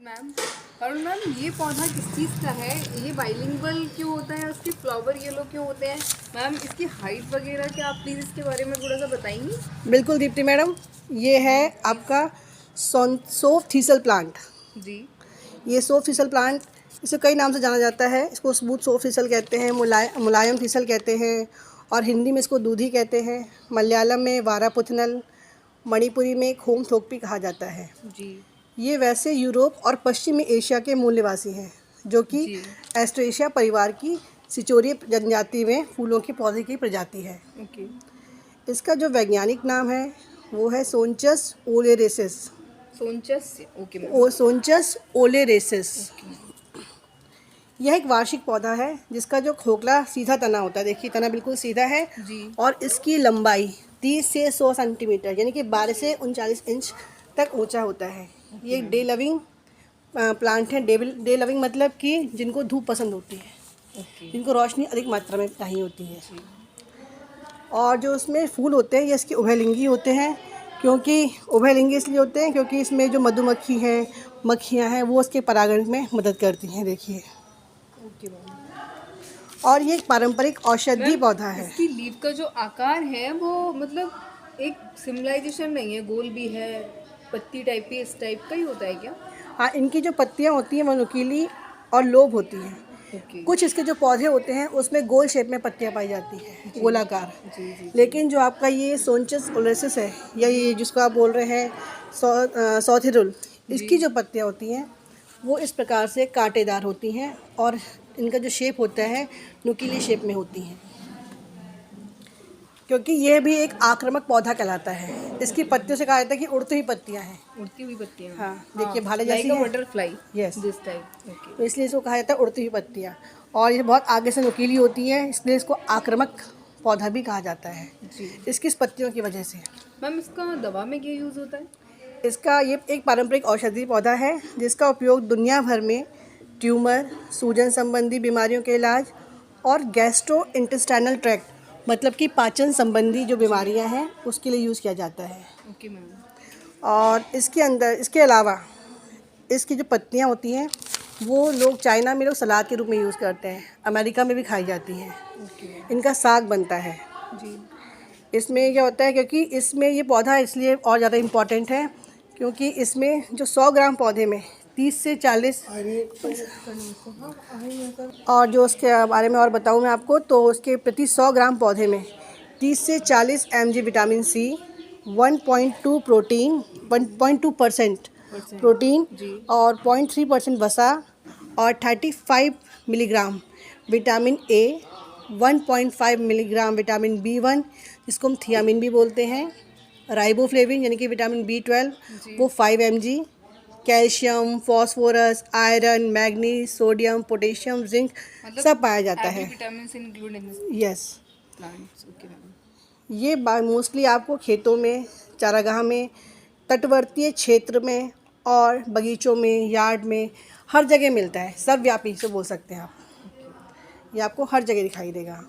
Ma'am और ma'am ये पौधा किस चीज़ का है? ये बाइलिंगुअल क्यों होता है? उसके फ्लावर येलो क्यों होते हैं? मैम इसकी हाइट वगैरह क्या आप प्लीज़ इसके बारे में थोड़ा सा बताएंगी? बिल्कुल दीप्ति मैडम, ये है आपका सोफ थीसल प्लांट। जी ये सोफ थीसल प्लांट, इसे कई नाम से जाना जाता है। इसको स्मूथ सोफ थीसल कहते हैं, मुलायम थीसल कहते हैं, और हिंदी में इसको दूधी कहते हैं। मलयालम में वारापुथनल, मणिपुरी में खोमथोकपी कहा जाता है। जी ये वैसे यूरोप और पश्चिमी एशिया के मूल निवासी हैं, जो कि जी एस्ट्रेशिया परिवार की सिचोरिया जनजाति में फूलों के पौधे की प्रजाति है। ओके। इसका जो वैज्ञानिक नाम है वो है सोनचस ओलेरेसिस। सोनचस ओके मैम। सोनचस ओलेरेसिस। ओके यह एक वार्षिक पौधा है जिसका जो खोखला सीधा तना होता है, देखिए तना बिल्कुल सीधा है, जी और इसकी लंबाई 30 से 100 सेंटीमीटर यानी कि 12 से 39 इंच तक ऊंचा होता है। ये मैम। डे लविंग प्लांट है। डे लविंग मतलब कि जिनको धूप पसंद होती है, ओके जिनको रोशनी अधिक मात्रा में चाहिए होती है। जी और जो उसमें फूल होते हैं ये इसके उभयलिंगी होते हैं। क्योंकि उभयलिंगी इसलिए होते हैं क्योंकि इसमें जो मधुमक्खी हैं, मक्खियाँ हैं, वो उसके परागण में मदद करती हैं, देखिए। Okay ma'am. और ये एक पारंपरिक औषधि मैम पौधा है। इसकी लीफ का जो आकार है वो मतलब एक सिमिलाइजेशन नहीं है, गोल भी है, पत्ती टाइप की, इस टाइप का ही होता है क्या? हाँ, इनकी जो पत्तियाँ होती हैं वो नुकीली और लोभ होती हैं। ओके कुछ इसके जो पौधे होते हैं उसमें गोल शेप में पत्तियाँ पाई जाती हैं, गोलाकार। जी जी लेकिन जो आपका ये सोनचस ओलेसिस है, या ये जिसको आप बोल रहे हैं सौथिरुल, जी इसकी जो पत्तियाँ होती हैं वो इस प्रकार से कांटेदार होती हैं, और इनका जो शेप होता है नुकीली शेप में होती हैं। क्योंकि यह भी एक आक्रामक पौधा कहलाता है। इसकी पत्तियों से कहा जाता है कि उड़ती हुई पत्तियाँ हैं। उड़ती हुई पत्तियाँ। हाँ, देखिए भाले लाइक जैसी अ है। Butterfly yes, this type. Okay तो इसलिए इसको कहा जाता है उड़ती हुई पत्तियाँ। और ये बहुत आगे से नुकीली होती है, इसलिए इसको आक्रामक पौधा भी कहा जाता है, जी। इसकी इस पत्तियों की वजह से। मैम इसका दवा में क्या यूज़ होता है? इसका ये एक पारंपरिक औषधि पौधा है जिसका उपयोग दुनिया भर में ट्यूमर, सूजन संबंधी बीमारियों के इलाज, और गैस्ट्रो इंटेस्टाइनल ट्रैक्ट मतलब कि पाचन संबंधी जो बीमारियां हैं उसके लिए यूज़ किया जाता है। Okay ma'am. और इसके अलावा इसकी जो पत्तियां होती हैं वो लोग चाइना में सलाद के रूप में यूज़ करते हैं, अमेरिका में भी खाई जाती हैं। ओके इनका साग बनता है। जी इसमें क्या होता है, क्योंकि इसमें ये पौधा इसलिए और ज़्यादा इम्पॉर्टेंट है क्योंकि इसमें जो 100 ग्राम पौधे में 30 से 40, और जो उसके बारे में और बताऊँ मैं आपको, तो उसके प्रति 100 ग्राम पौधे में 30 से 40 mg vitamin C, 1.2 protein, 1.2% protein, जी और 0.3% वसा, और 35 milligram vitamin A, 1.5 milligram vitamin B1 जिसको हम थियामिन भी बोलते हैं, राइबोफ्लेविन यानी कि विटामिन B12 जी वो 5 mg, calcium, phosphorus, iron, manganese, sodium, potassium, zinc मतलब सब पाया जाता एवरी है। Vitamins include in this yes, plants. Okay ma'am. ये मोस्टली आपको खेतों में, चारागाह में, तटवर्तीय क्षेत्र में, और बगीचों में, यार्ड में, हर जगह मिलता है। सर्वव्यापी से बोल सकते हैं आप, ये आपको हर जगह दिखाई देगा।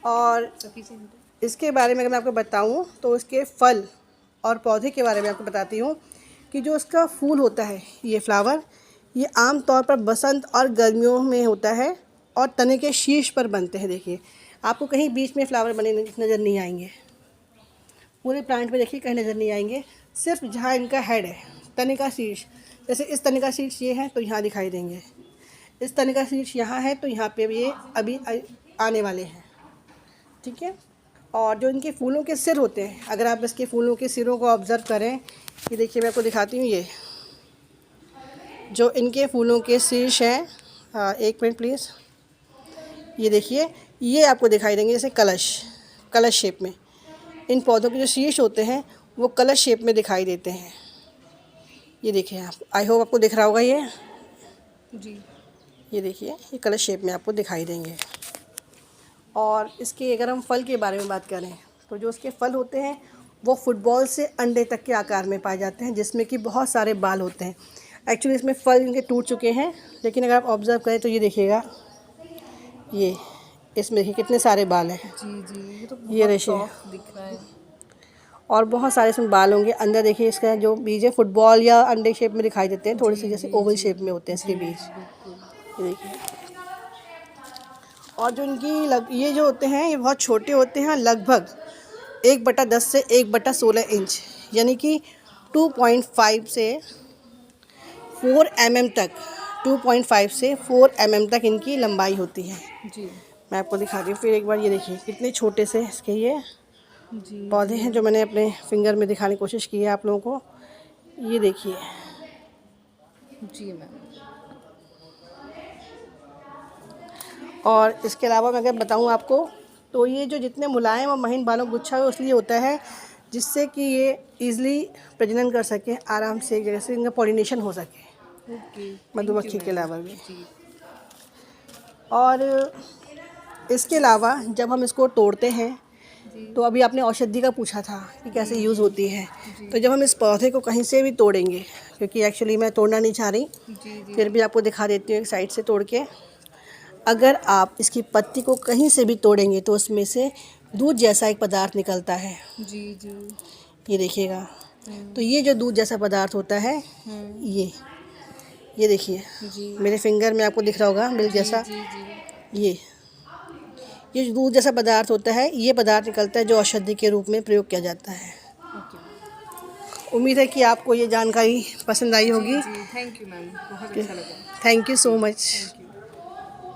और सफिशिएंट। इसके बारे में अगर मैं आपको बताऊं तो इसके फल और पौधे के बारे में आपको बताती हूँ कि जो उसका फूल होता है, ये फ्लावर, ये आम तौर पर बसंत और गर्मियों में होता है और तने के शीर्ष पर बनते हैं। देखिए आपको कहीं बीच में फ्लावर बने नज़र नहीं आएंगे, पूरे प्लांट में देखिए कहीं नज़र नहीं आएंगे, सिर्फ जहाँ इनका हेड है, तने का शीर्ष, जैसे इस तने का शीर्ष ये है तो यहाँ दिखाई देंगे, इस तने का शीर्ष यहाँ है तो यहाँ पे ये अभी आने वाले हैं, ठीक है। और जो इनके फूलों के सिर होते हैं, अगर आप इसके फूलों के सिरों को ऑब्ज़र्व करें, ये देखिए मैं आपको दिखाती हूँ, ये जो इनके फूलों के शीर्ष हैं, एक मिनट प्लीज़, ये देखिए, ये आपको दिखाई देंगे जैसे कलश शेप में। इन पौधों के जो शीर्ष होते हैं वो कलश शेप में दिखाई देते हैं। ये देखिए आप, आई होप आपको दिख रहा होगा जी ये देखिए, ये कलश शेप में आपको दिखाई देंगे। और इसके अगर हम फल के बारे में बात करें तो जो उसके फल होते हैं वो फुटबॉल से अंडे तक के आकार में पाए जाते हैं, जिसमें कि बहुत सारे बाल होते हैं। एक्चुअली इसमें फल इनके टूट चुके हैं, लेकिन अगर आप ऑब्ज़र्व करें तो ये देखिएगा, ये इसमें देखिए कितने सारे बाल हैं, जी जी, ये तो ये बहुत देखिए। सॉफ्ट दिख रहा है। और बहुत सारे इसमें बाल होंगे। अंदर देखिए इसका जो बीज है फुटबॉल या अंडे शेप में दिखाई देते हैं, थोड़े से जैसे ओवल शेप में होते हैं इसके बीज, ये देखिए। और जो इनकी ये जो होते हैं ये बहुत छोटे होते हैं, लगभग 1/10 से 1/16 इंच, यानी कि 2.5 से 4 mm तक, 2.5 से 4 mm तक इनकी लंबाई होती है जी। मैं आपको दिखा रही हूँ। फिर एक बार ये देखिए कितने छोटे से इसके ये जी पौधे हैं जो मैंने अपने फिंगर में दिखाने की कोशिश की है आप लोगों को। ये देखिए, जी मैम। और इसके अलावा मैं अगर बताऊँ आपको तो ये जो जितने मुलायम और महीन बालों का गुच्छा है इसलिए होता है जिससे कि ये ईज़िली प्रजनन कर सके आराम से, जैसे इनका पॉलिनेशन हो सके ओके, मधुमक्खी के अलावा भी। जी। और इसके अलावा जब हम इसको तोड़ते हैं जी। तो अभी आपने औषधि का पूछा था कि कैसे यूज़ होती है, तो जब हम इस पौधे को कहीं से भी तोड़ेंगे, क्योंकि एक्चुअली मैं तोड़ना नहीं चाह रही, जी। फिर भी आपको दिखा देती हूँ एक साइड से तोड़ के। अगर आप इसकी पत्ती को कहीं से भी तोड़ेंगे तो उसमें से दूध जैसा एक पदार्थ निकलता है, जी। ये देखिएगा। तो ये जो दूध जैसा पदार्थ होता है ये देखिए जी। मेरे फिंगर में आपको दिख रहा होगा मिल्क जैसा, जी। ये जो दूध जैसा पदार्थ होता है ये पदार्थ निकलता है जो औषधि के रूप में प्रयोग किया जाता है। ओके। उम्मीद है कि आपको ये जानकारी पसंद आई होगी। जी, थैंक यू मैम, बहुत अच्छा लगा। Thank you so much. Thank you.